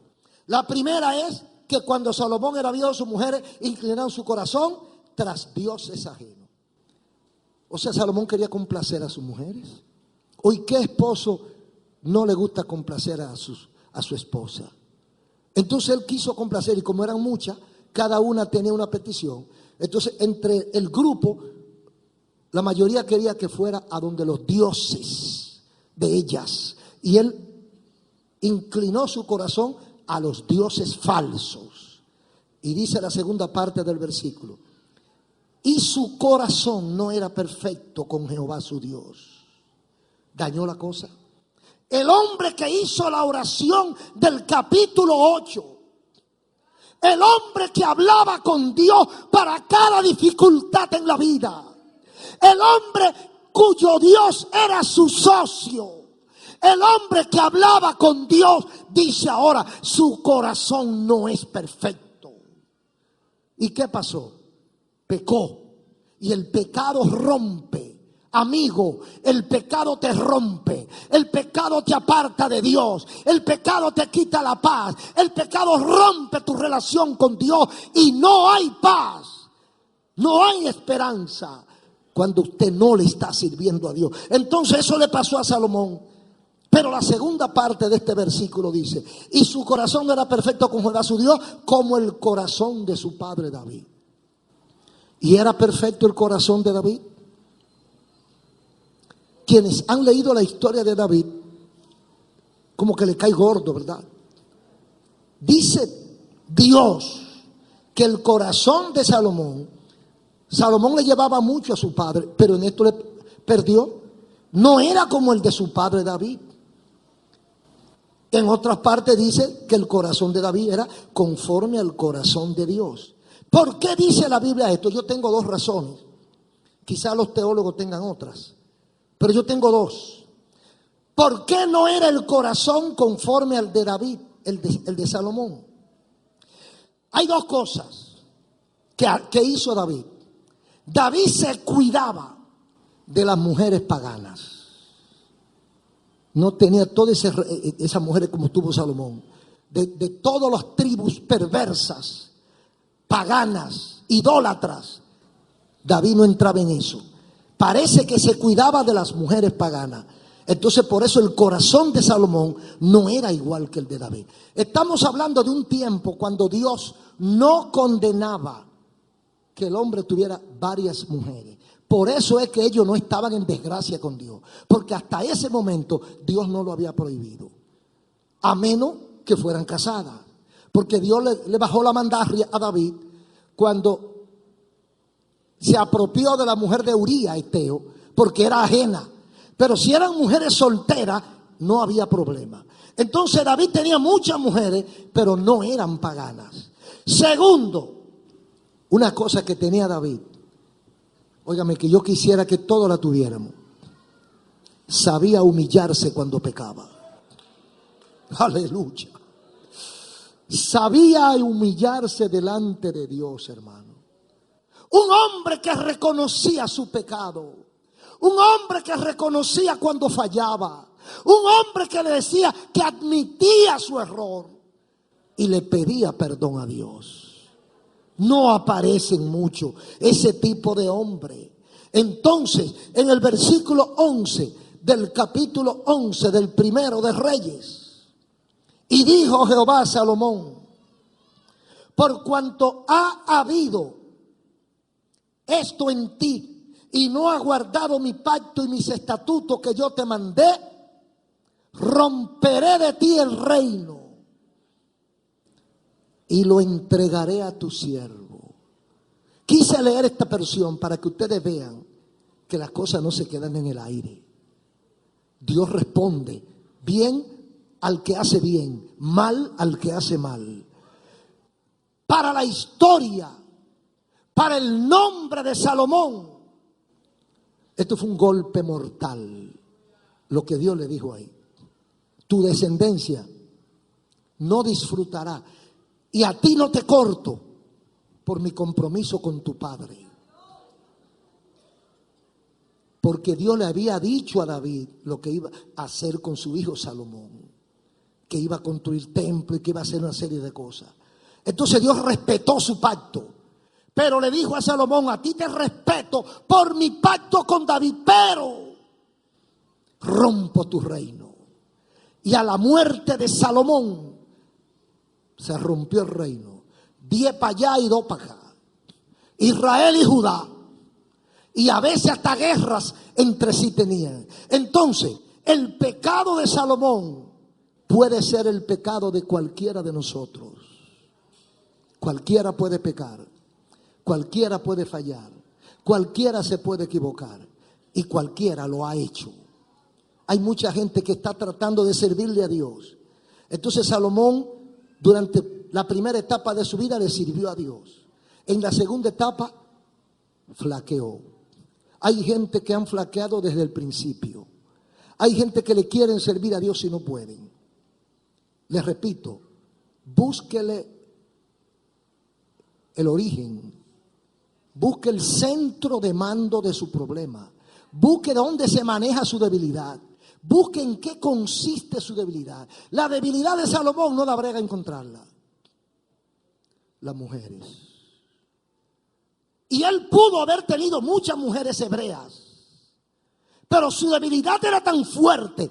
La primera es que cuando Salomón era viejo, sus mujeres inclinaron su corazón tras dioses ajenos. O sea, Salomón quería complacer a sus mujeres. Hoy, ¿qué esposo no le gusta complacer a su esposa? Entonces él quiso complacer, y como eran muchas, cada una tenía una petición. Entonces, entre el grupo, la mayoría quería que fuera a donde los dioses de ellas. Y él inclinó su corazón a los dioses falsos. Y dice la segunda parte del versículo: y su corazón no era perfecto con Jehová su Dios. Dañó la cosa. El hombre que hizo la oración del capítulo 8, el hombre que hablaba con Dios para cada dificultad en la vida, el hombre cuyo Dios era su socio, el hombre que hablaba con Dios, dice ahora: su corazón no es perfecto. ¿Y qué pasó? Pecó. Y el pecado rompe. Amigo, el pecado te rompe. El pecado te aparta de Dios. El pecado te quita la paz. El pecado rompe tu relación con Dios. Y no hay paz. No hay esperanza cuando usted no le está sirviendo a Dios. Entonces eso le pasó a Salomón. Pero la segunda parte de este versículo dice: y su corazón no era perfecto con Jehová su Dios, como el corazón de su padre David. ¿Y era perfecto el corazón de David? Quienes han leído la historia de David, como que le cae gordo, ¿verdad? Dice Dios que el corazón de Salomón le llevaba mucho a su padre, pero en esto le perdió. No era como el de su padre David. En otras partes dice que el corazón de David era conforme al corazón de Dios. ¿Por qué dice la Biblia esto? Yo tengo dos razones. Quizá los teólogos tengan otras, pero yo tengo dos. ¿Por qué no era el corazón conforme al de David, el de Salomón? Hay dos cosas que hizo David. David se cuidaba de las mujeres paganas. No tenía todas esas mujeres como tuvo Salomón. De todas las tribus perversas, paganas, idólatras, David no entraba en eso. Parece que se cuidaba de las mujeres paganas. Entonces, por eso el corazón de Salomón no era igual que el de David. Estamos hablando de un tiempo cuando Dios no condenaba que el hombre tuviera varias mujeres. Por eso es que ellos no estaban en desgracia con Dios, porque hasta ese momento Dios no lo había prohibido, a menos que fueran casadas. Porque Dios le bajó la mandarria a David cuando se apropió de la mujer de Uría, Eteo, porque era ajena. Pero si eran mujeres solteras, no había problema. Entonces David tenía muchas mujeres, pero no eran paganas. Segundo, una cosa que tenía David, óigame, que yo quisiera que todos la tuviéramos: sabía humillarse cuando pecaba. Aleluya. Sabía humillarse delante de Dios, hermano. Un hombre que reconocía su pecado. Un hombre que reconocía cuando fallaba. Un hombre que le decía, que admitía su error y le pedía perdón a Dios. No aparecen mucho ese tipo de hombre. Entonces, en el versículo 11 del capítulo 11 del primero de Reyes, y dijo Jehová a Salomón: por cuanto ha habido esto en ti y no has guardado mi pacto y mis estatutos que yo te mandé, romperé de ti el reino y lo entregaré a tu siervo. Quise leer esta versión para que ustedes vean que las cosas no se quedan en el aire. Dios responde bien al que hace bien, mal al que hace mal. Para la historia, para el nombre de Salomón, esto fue un golpe mortal, lo que Dios le dijo ahí. Tu descendencia no disfrutará, y a ti no te corto por mi compromiso con tu padre. Porque Dios le había dicho a David lo que iba a hacer con su hijo Salomón, que iba a construir templo y que iba a hacer una serie de cosas. Entonces Dios respetó su pacto, pero le dijo a Salomón: a ti te respeto por mi pacto con David, pero rompo tu reino. Y a la muerte de Salomón se rompió el reino. 10 para allá y 2 para acá. Israel y Judá. Y a veces hasta guerras entre sí tenían. Entonces, el pecado de Salomón puede ser el pecado de cualquiera de nosotros. Cualquiera puede pecar. Cualquiera puede fallar. Cualquiera se puede equivocar. Y cualquiera lo ha hecho. Hay mucha gente que está tratando de servirle a Dios. Entonces Salomón, durante la primera etapa de su vida, le sirvió a Dios. En la segunda etapa, flaqueó. Hay gente que han flaqueado desde el principio. Hay gente que le quieren servir a Dios y no pueden. Les repito, búsquele el origen. Busque el centro de mando de su problema. Busque dónde se maneja su debilidad. Busque en qué consiste su debilidad. La debilidad de Salomón no da brega encontrarla. Las mujeres. Y él pudo haber tenido muchas mujeres hebreas, pero su debilidad era tan fuerte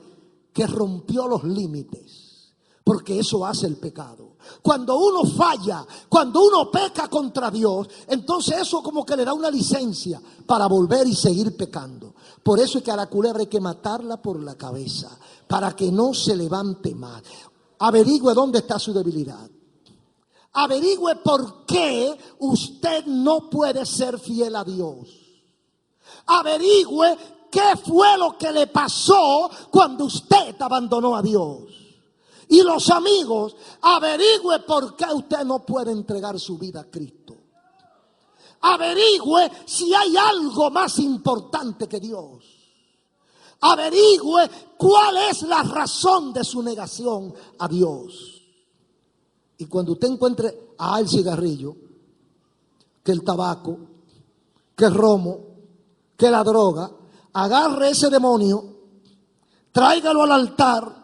que rompió los límites, porque eso hace el pecado. Cuando uno falla, cuando uno peca contra Dios, entonces eso como que le da una licencia para volver y seguir pecando. Por eso es que a la culebra hay que matarla por la cabeza, para que no se levante más. Averigüe dónde está su debilidad. Averigüe por qué usted no puede ser fiel a Dios. Averigüe qué fue lo que le pasó cuando usted abandonó a Dios. Y los amigos, averigüe por qué usted no puede entregar su vida a Cristo. Averigüe si hay algo más importante que Dios. Averigüe cuál es la razón de su negación a Dios. Y cuando usted encuentre el cigarrillo, que el tabaco, que el romo, que la droga, agarre ese demonio, tráigalo al altar,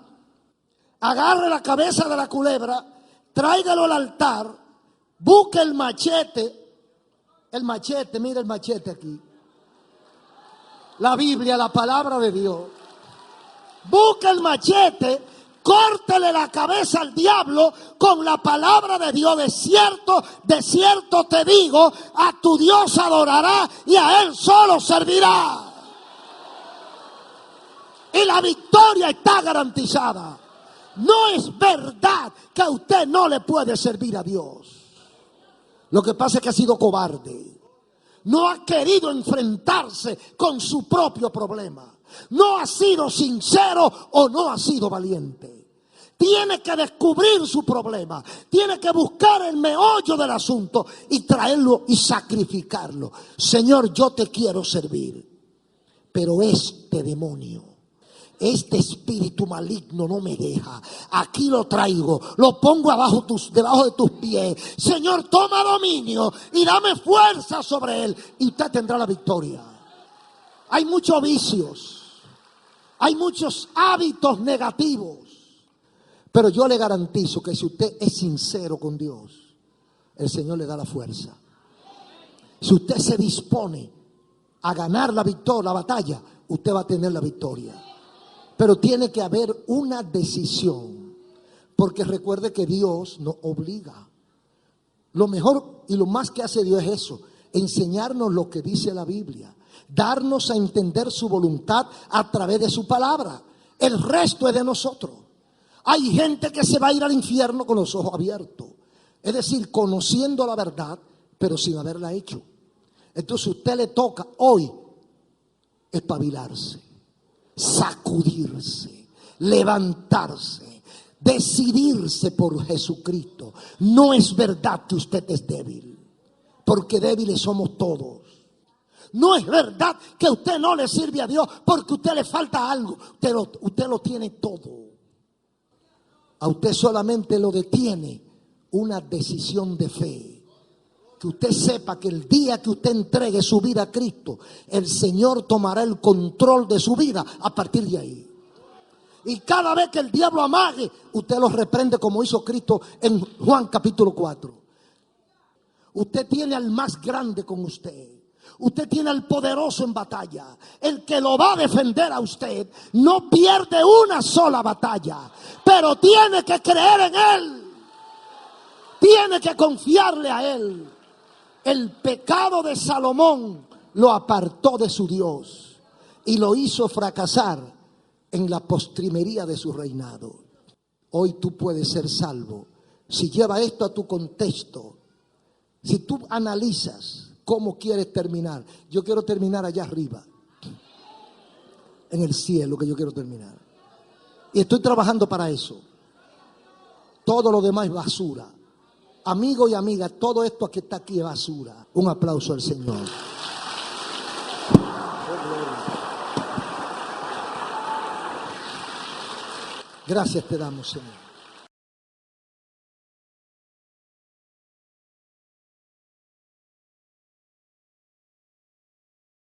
agarre la cabeza de la culebra, tráigalo al altar, busque el machete, mira el machete aquí, la Biblia, la palabra de Dios, busque el machete, córtele la cabeza al diablo con la palabra de Dios. De cierto te digo, a tu Dios adorará y a Él solo servirá. Y la victoria está garantizada. No es verdad que a usted no le puede servir a Dios. Lo que pasa es que ha sido cobarde. No ha querido enfrentarse con su propio problema. No ha sido sincero o no ha sido valiente. Tiene que descubrir su problema. Tiene que buscar el meollo del asunto y traerlo y sacrificarlo. Señor, yo te quiero servir, pero este demonio, este espíritu maligno no me deja. Aquí lo traigo, lo pongo debajo de tus pies. Señor, toma dominio y dame fuerza sobre él y usted tendrá la victoria. Hay muchos vicios. Hay muchos hábitos negativos. Pero yo le garantizo que si usted es sincero con Dios, el Señor le da la fuerza. Si usted se dispone a ganar la victoria, la batalla, usted va a tener la victoria. Pero tiene que haber una decisión. Porque recuerde que Dios nos obliga. Lo mejor y lo más que hace Dios es eso, enseñarnos lo que dice la Biblia, darnos a entender su voluntad a través de su palabra. El resto es de nosotros. Hay gente que se va a ir al infierno con los ojos abiertos, es decir, conociendo la verdad, pero sin haberla hecho. Entonces a usted le toca hoy espabilarse, sacudirse, levantarse, decidirse por Jesucristo. No es verdad que usted es débil, porque débiles somos todos. No es verdad que usted no le sirve a Dios porque a usted le falta algo. Usted lo tiene todo. A usted solamente lo detiene una decisión de fe. Que usted sepa que el día que usted entregue su vida a Cristo, el Señor tomará el control de su vida a partir de ahí. Y cada vez que el diablo amague, usted lo reprende como hizo Cristo en Juan capítulo 4. Usted tiene al más grande con usted. Usted tiene al poderoso en batalla. El que lo va a defender a usted no pierde una sola batalla, pero tiene que creer en Él. Tiene que confiarle a Él. El pecado de Salomón lo apartó de su Dios y lo hizo fracasar en la postrimería de su reinado. Hoy tú puedes ser salvo si lleva esto a tu contexto. Si tú analizas cómo quieres terminar. Yo quiero terminar allá arriba, en el cielo, que yo quiero terminar. Y estoy trabajando para eso. Todo lo demás es basura. Amigo y amiga, todo esto que está aquí es basura. Un aplauso al Señor. Gracias te damos, Señor.